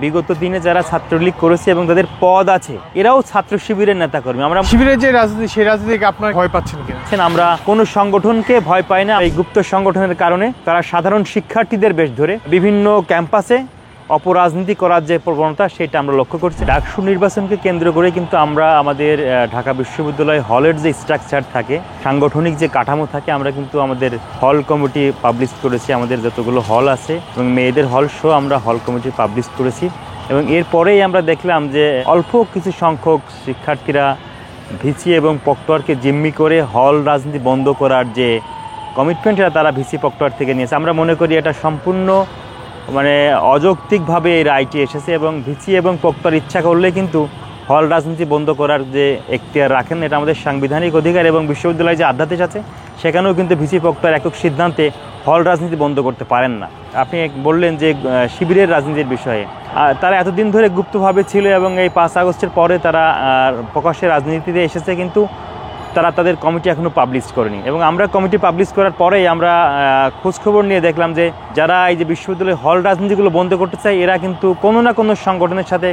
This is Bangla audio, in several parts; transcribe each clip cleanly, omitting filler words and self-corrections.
বিগত দিনে যারা ছাত্রলীগ করেছে এবং তাদের পদ আছে এরাও ছাত্র শিবিরের নেতাকর্মী। আমরা শিবিরের যে রাজনীতি সেই রাজনীতিকে আপনারা ভয় পাচ্ছেন কিনা? আমরা কোনো সংগঠনকে ভয় পাই না। এই গুপ্ত সংগঠনের কারণে তারা সাধারণ শিক্ষার্থীদের বেশ ধরে বিভিন্ন ক্যাম্পাসে অপরাজনীতি করার যে প্রবণতা সেটা আমরা লক্ষ্য করছি। ডাকসু নির্বাচনকে কেন্দ্র করে কিন্তু আমরা আমাদের ঢাকা বিশ্ববিদ্যালয় হলের যে স্ট্রাকচার থাকে, সাংগঠনিক যে কাঠামো থাকে, আমরা কিন্তু আমাদের হল কমিটি পাবলিশ করেছি। আমাদের যতগুলো হল আছে এবং মেয়েদের হল সহ আমরা হল কমিটি পাবলিশ করেছি এবং এরপরেই আমরা দেখলাম যে অল্প কিছু সংখ্যক শিক্ষার্থীরা ভিসি এবং প্রক্টরকে জিম্মি করে হল রাজনীতি বন্ধ করার যে কমিটমেন্টটা তারা ভিসি প্রক্টর থেকে নিয়েছে। আমরা মনে করি এটা সম্পূর্ণ অযৌক্তিকভাবে এই রায়টি এসেছে এবং ভিসি এবং প্রক্টর ইচ্ছা করলে কিন্তু হল রাজনীতি বন্ধ করার যে এখতিয়ার রাখেন, এটা আমাদের সাংবিধানিক অধিকার এবং বিশ্ববিদ্যালয়ে যে আধ্যাদেশ আছে সেখানেও কিন্তু ভিসি প্রক্টর একক সিদ্ধান্তে হল রাজনীতি বন্ধ করতে পারেন না। আপনি বললেন যে শিবিরের রাজনীতির বিষয়ে তারা এতদিন ধরে গুপ্তভাবে ছিল এবং এই 5 আগস্টের পরে তারা প্রকাশ্যে রাজনীতিতে এসেছে, কিন্তু তারা তাদের কমিটি এখনও পাবলিশ করেনি এবং আমরা কমিটি পাবলিশ করার পরেই আমরা খোঁজখবর নিয়ে দেখলাম যে যারা এই যে বিশ্ববিদ্যালয়ে হল রাজনীতিগুলো বন্ধ করতে চায় এরা কিন্তু কোনো না কোনো সংগঠনের সাথে,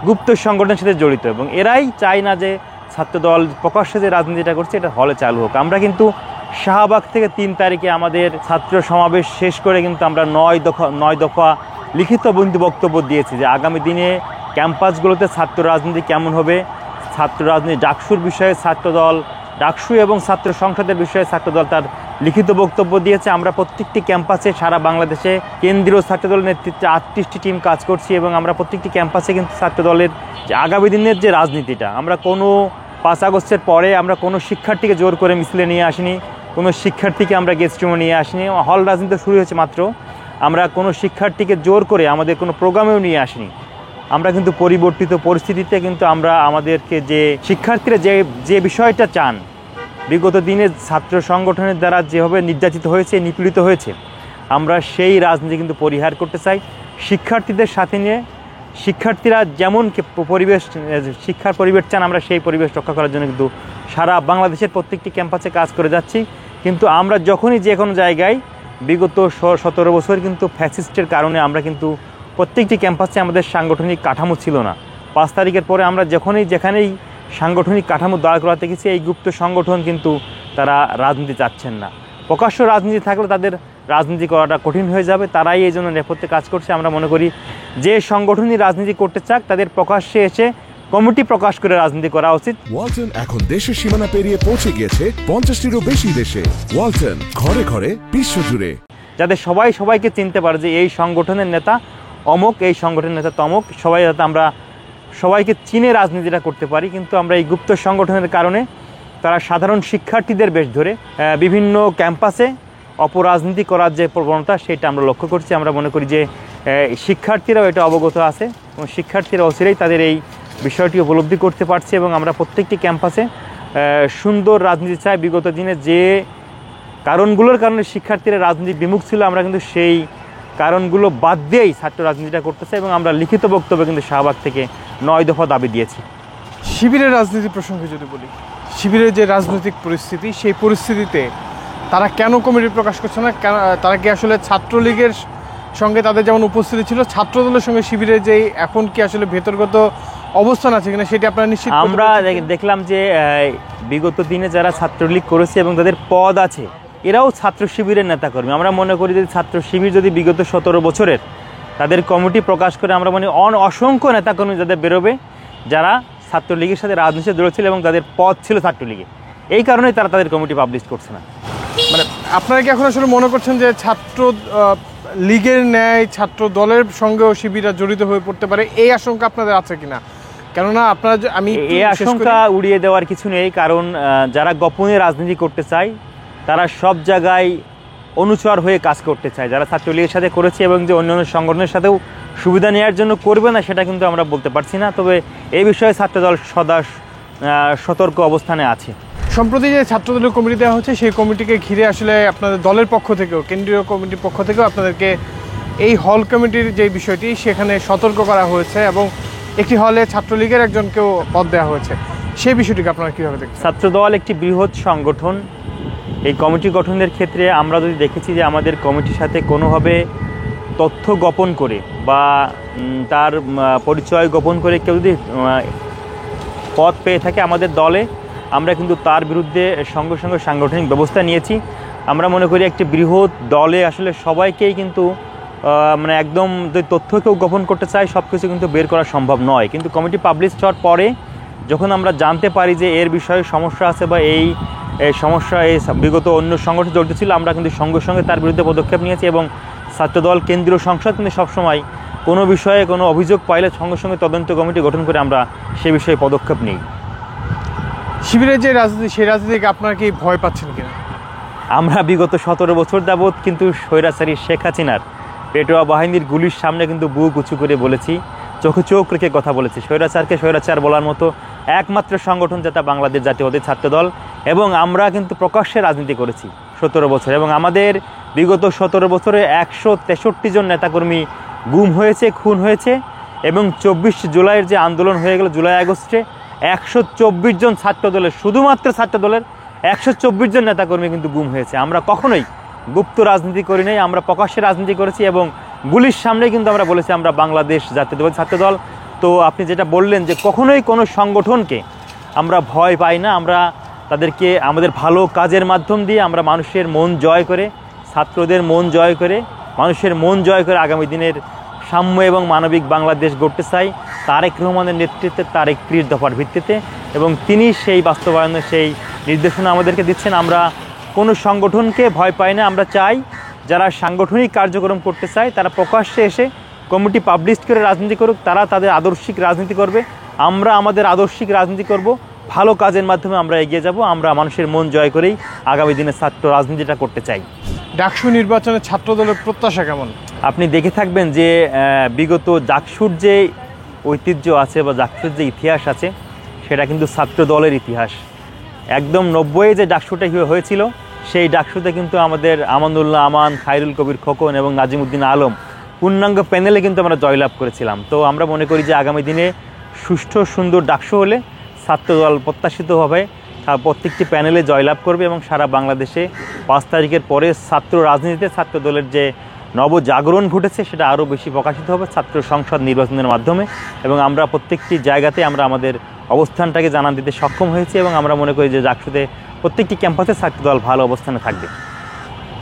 গুপ্ত সংগঠনের সাথে জড়িত এবং এরাই চায় না যে ছাত্রদল প্রকাশ্যে যে রাজনীতিটা করছে এটা হলে চালু হোক। আমরা কিন্তু শাহবাগ থেকে 3 তারিখে আমাদের ছাত্র সমাবেশ শেষ করে কিন্তু আমরা 9 দফা লিখিত বক্তব্য দিয়েছি যে আগামী দিনে ক্যাম্পাসগুলোতে ছাত্র রাজনীতি কেমন হবে, ছাত্র রাজনীতি ডাকসুর বিষয়ে ছাত্রদল, ডাকসু এবং ছাত্র সংসদের বিষয়ে ছাত্রদল তার লিখিত বক্তব্য দিয়েছে। আমরা প্রত্যেকটি ক্যাম্পাসে সারা বাংলাদেশে কেন্দ্রীয় ছাত্রদলের নেতৃত্বে 38টি টিম কাজ করছি এবং আমরা প্রত্যেকটি ক্যাম্পাসে কিন্তু ছাত্রদলের যে আগামী দিনের যে রাজনীতিটা, আমরা কোনো 5 আগস্টের পরে আমরা কোনো শিক্ষার্থীকে জোর করে মিছিলে নিয়ে আসিনি, কোনো শিক্ষার্থীকে আমরা গেস্ট রুমে নিয়ে আসিনি। হল রাজনীতি শুরু হয়েছে মাত্র, আমরা কোনো শিক্ষার্থীকে জোর করে আমাদের কোনো প্রোগ্রামেও নিয়ে আসিনি। আমরা কিন্তু পরিবর্তিত পরিস্থিতিতে কিন্তু আমরা আমাদেরকে যে শিক্ষার্থীরা যে বিষয়টা চান, বিগত দিনে ছাত্র সংগঠনের দ্বারা যেভাবে নির্যাতিত হয়েছে, নিপীড়িত হয়েছে, আমরা সেই রাজনীতি কিন্তু পরিহার করতে চাই। শিক্ষার্থীদের সাথে নিয়ে শিক্ষার্থীরা যেমন পরিবেশ, শিক্ষার পরিবেশ চান, আমরা সেই পরিবেশ রক্ষা করার জন্য কিন্তু সারা বাংলাদেশের প্রত্যেকটি ক্যাম্পাসে কাজ করে যাচ্ছি। কিন্তু আমরা যখনই যে কোনো জায়গায় বিগত 17 বছর কিন্তু ফ্যাসিস্টের কারণে আমরা কিন্তু প্রত্যেকটি ক্যাম্পাসে আমাদের সাংগঠনিক কাঠামো ছিল না। 5 তারিখের পরে আমরা যেখানেই সাংগঠনিক কাঠামো দাঁড় করাতে গেছি, এই গুপ্ত সংগঠন কিন্তু তারা রাজনীতি চাচ্ছেন না। প্রকাশ্য রাজনীতি থাকলে তাদের রাজনীতি করাটা কঠিন হয়ে যাবে, তারাই এই জন্য নেপথ্যে কাজ করছে। আমরা মনে করি যে সংগঠনই রাজনীতি করতে চাক তাদের প্রকাশ্যে এসে কমিটি প্রকাশ করে রাজনীতি করা উচিত। ওয়ালটন এখন দেশের সীমানা পেরিয়ে পৌঁছে গিয়েছে 50টিরও বেশি দেশে। ওয়ালটন, ঘরে ঘরে, বিশ্বজুড়ে। যাতে সবাইকে চিনতে পারে যে এই সংগঠনের নেতা অমুক, এই সংগঠনের নেতা তমুক, সবাই যাতে আমরা সবাইকে চিনে রাজনীতিটা করতে পারি। কিন্তু আমরা এই গুপ্ত সংগঠনের কারণে তারা সাধারণ শিক্ষার্থীদের বেশ ধরে বিভিন্ন ক্যাম্পাসে অপরাজনীতি করার যে প্রবণতা সেটা আমরা লক্ষ্য করছি। আমরা মনে করি যে শিক্ষার্থীরাও এটা অবগত আছে এবং শিক্ষার্থীরা অচিরেই তাদের এই বিষয়টি উপলব্ধি করতে পারছে এবং আমরা প্রত্যেকটি ক্যাম্পাসে সুন্দর রাজনীতি চাই। বিগত দিনে যে কারণগুলোর কারণে শিক্ষার্থীরা রাজনীতি বিমুখ ছিল, আমরা কিন্তু সেই কারণগুলো বাদ দিয়েই ছাত্র রাজনীতিটা করতে চাই এবং আমরা লিখিত বক্তব্যে কিন্তু শাহবাগ থেকে 9 দফা দাবি দিয়েছি। শিবিরের রাজনীতি প্রসঙ্গে যদি বলি, শিবিরের যে রাজনৈতিক পরিস্থিতি, সেই পরিস্থিতিতে তারা কেন কমিটি প্রকাশ করছে না? তারা কি আসলে ছাত্রলীগের সঙ্গে তাদের যেমন উপস্থিতি ছিল, ছাত্রদলের সঙ্গে শিবিরের যে এখন কি আসলে ভেতরগত অবস্থান আছে কিনা সেটা আপনারা নিশ্চিত? আমরা দেখলাম যে বিগত দিনে যারা ছাত্রলীগ করেছে এবং তাদের পদ আছে এরাও ছাত্র শিবিরের নেতাকর্মী। আমরা মনে করি যে ছাত্র শিবির যদি বিগত 17 বছরের তাদের কমিটি প্রকাশ করে, আমরা মানে অসংখ্য নেতাকর্মী যাদের বেরোবে যারা ছাত্রলীগের সাথে রাজনীতিতে জড়িয়েছিল এবং তাদের পদ ছিল ছাত্রলীগে, এই কারণেই তারা তাদের কমিটি পাবলিশ করছে না। মানে আপনারা কি এখন আসলে মনে করছেন যে ছাত্র লীগের ন্যায় ছাত্র দলের সঙ্গেও শিবিরা জড়িত হয়ে পড়তে পারে, এই আশঙ্কা আপনাদের আছে কিনা? কেননা আপনারা, আমি এই আশঙ্কা উড়িয়ে দেওয়ার কিছু নেই, কারণ যারা গোপনে রাজনীতি করতে চায় তারা সব জায়গায় অনুচর হয়ে কাজ করতে চায়। যারা ছাত্রলীগের সাথে করেছে এবং যে অন্যান্য সংগঠনের সাথেও সুবিধা নেওয়ার জন্য করবে না সেটা কিন্তু আমরা বলতে পারছি না, তবে এই বিষয়ে ছাত্রদল সদা সতর্ক অবস্থানে আছে। সম্প্রতি যে ছাত্রদলের কমিটি দেওয়া হচ্ছে সেই কমিটিকে ঘিরে আসলে আপনাদের দলের পক্ষ থেকেও, কেন্দ্রীয় কমিটির পক্ষ থেকেও আপনাদেরকে এই হল কমিটির যে বিষয়টি সেখানে সতর্ক করা হয়েছে এবং একটি হলে ছাত্রলীগের একজনকেও পদ দেওয়া হয়েছে, সেই বিষয়টিকে আপনারা কীভাবে দেখছেন? ছাত্রদল একটি বৃহৎ সংগঠন, এই কমিটি গঠনের ক্ষেত্রে আমরা যদি দেখেছি যে আমাদের কমিটির সাথে কোনোভাবে তথ্য গোপন করে বা তার পরিচয় গোপন করে কেউ যদি পদ পেয়ে থাকে আমাদের দলে, আমরা কিন্তু তার বিরুদ্ধে সঙ্গে সঙ্গে সাংগঠনিক ব্যবস্থা নিয়েছি। আমরা মনে করি একটি বৃহৎ দলে আসলে সবাইকেই কিন্তু মানে একদম যদি তথ্য কেউ গোপন করতে চায় সব কিছু কিন্তু বের করা সম্ভব নয়। কিন্তু কমিটি পাবলিশ হওয়ার পরে যখন আমরা জানতে পারি যে এর বিষয়ে সমস্যা আছে বা এই সমস্যা এই বিগত অন্য সংগঠন জড়িত ছিল, আমরা কিন্তু সঙ্গে সঙ্গে তার বিরুদ্ধে পদক্ষেপ নিয়েছি এবং ছাত্রদল কেন্দ্রীয় সংসদ কিন্তু সবসময় কোনো বিষয়ে কোনো অভিযোগ পাইলে সঙ্গে সঙ্গে তদন্ত কমিটি গঠন করে আমরা সে বিষয়ে পদক্ষেপ নিই। শিবিরের যে রাজনীতি, সেই রাজনীতিকে আপনারা কি ভয় পাচ্ছেন কিনা? আমরা বিগত 17 বছর যাবৎ কিন্তু স্বৈরাচারী শেখ হাসিনার পেটোয়া বাহিনীর গুলির সামনে কিন্তু বুক উঁচু করে বলেছি, চোখে চোখ রেখে কথা বলেছি। স্বৈরাচারকে স্বৈরাচার বলার মতো একমাত্র সংগঠন যেটা বাংলাদেশ জাতীয়তাবাদী ছাত্রদল, এবং আমরা কিন্তু প্রকাশ্যে রাজনীতি করেছি 17 বছর, এবং আমাদের বিগত 17 বছরে 163 জন নেতাকর্মী গুম হয়েছে, খুন হয়েছে, এবং 24 জুলাইয়ের যে আন্দোলন হয়ে গেল জুলাই আগস্টে 124 জন ছাত্রদলের, শুধুমাত্র ছাত্রদলের 124 জন নেতাকর্মী কিন্তু গুম হয়েছে। আমরা কখনোই গুপ্ত রাজনীতি করি নাই, আমরা প্রকাশ্যে রাজনীতি করেছি এবং গুলির সামনে কিন্তু আমরা বলেছি আমরা বাংলাদেশ জাতীয়তাবাদী ছাত্রদল। তো আপনি যেটা বললেন যে কখনোই কোনো সংগঠনকে আমরা ভয় পাই না, আমরা তাদেরকে আমাদের ভালো কাজের মাধ্যম দিয়ে আমরা মানুষের মন জয় করে, ছাত্রদের মন জয় করে, মানুষের মন জয় করে আগামী দিনের সাম্য এবং মানবিক বাংলাদেশ গড়তে চাই তারেক রহমানের নেতৃত্বে, তার 31 দফার ভিত্তিতে, এবং তিনি সেই বাস্তবায়নের সেই নির্দেশনা আমাদেরকে দিচ্ছেন। আমরা কোনো সংগঠনকে ভয় পাই না, আমরা চাই যারা সাংগঠনিক কার্যক্রম করতে চায় তারা প্রকাশ্যে এসে কমিটি পাবলিশ করে রাজনীতি করুক, তারা তাদের আদর্শিক রাজনীতি করবে, আমরা আমাদের আদর্শিক রাজনীতি করব, ভালো কাজের মাধ্যমে আমরা এগিয়ে যাব, আমরা মানুষের মন জয় করেই আগামী দিনে ছাত্র রাজনীতিটা করতে চাই। ডাকসু নির্বাচনে ছাত্রদলের প্রত্যাশা কেমন? আপনি দেখে থাকবেন যে বিগত ডাকসুর যে ঐতিহ্য আছে বা ডাকসুর যে ইতিহাস আছে সেটা কিন্তু ছাত্র দলের ইতিহাস। একদম 90-এ যে ডাকসুটা হয়েছিল সেই ডাকসুতে কিন্তু আমাদের আমানুল্লাহ আমান, খায়রুল কবির খোকন এবং নাজিমুদ্দিন আলম পূর্ণাঙ্গ প্যানেলে কিন্তু আমরা জয়লাভ করেছিলাম। তো আমরা মনে করি যে আগামী দিনে সুষ্ঠু সুন্দর ডাকসু হলে ছাত্রদল প্রত্যাশিতভাবে প্রত্যেকটি প্যানেলে জয়লাভ করবে এবং সারা বাংলাদেশে 5 তারিখের পরে ছাত্র রাজনীতিতে ছাত্রদলের যে নবজাগরণ ঘটেছে সেটা আরও বেশি প্রকাশিত হবে ছাত্র সংসদ নির্বাচনের মাধ্যমে, এবং আমরা প্রত্যেকটি জায়গাতে আমরা আমাদের অবস্থানটাকে জানান দিতে সক্ষম হয়েছি এবং আমরা মনে করি যে ডাকসুতে প্রত্যেকটি ক্যাম্পাসে ছাত্রদল ভালো অবস্থানে থাকবে।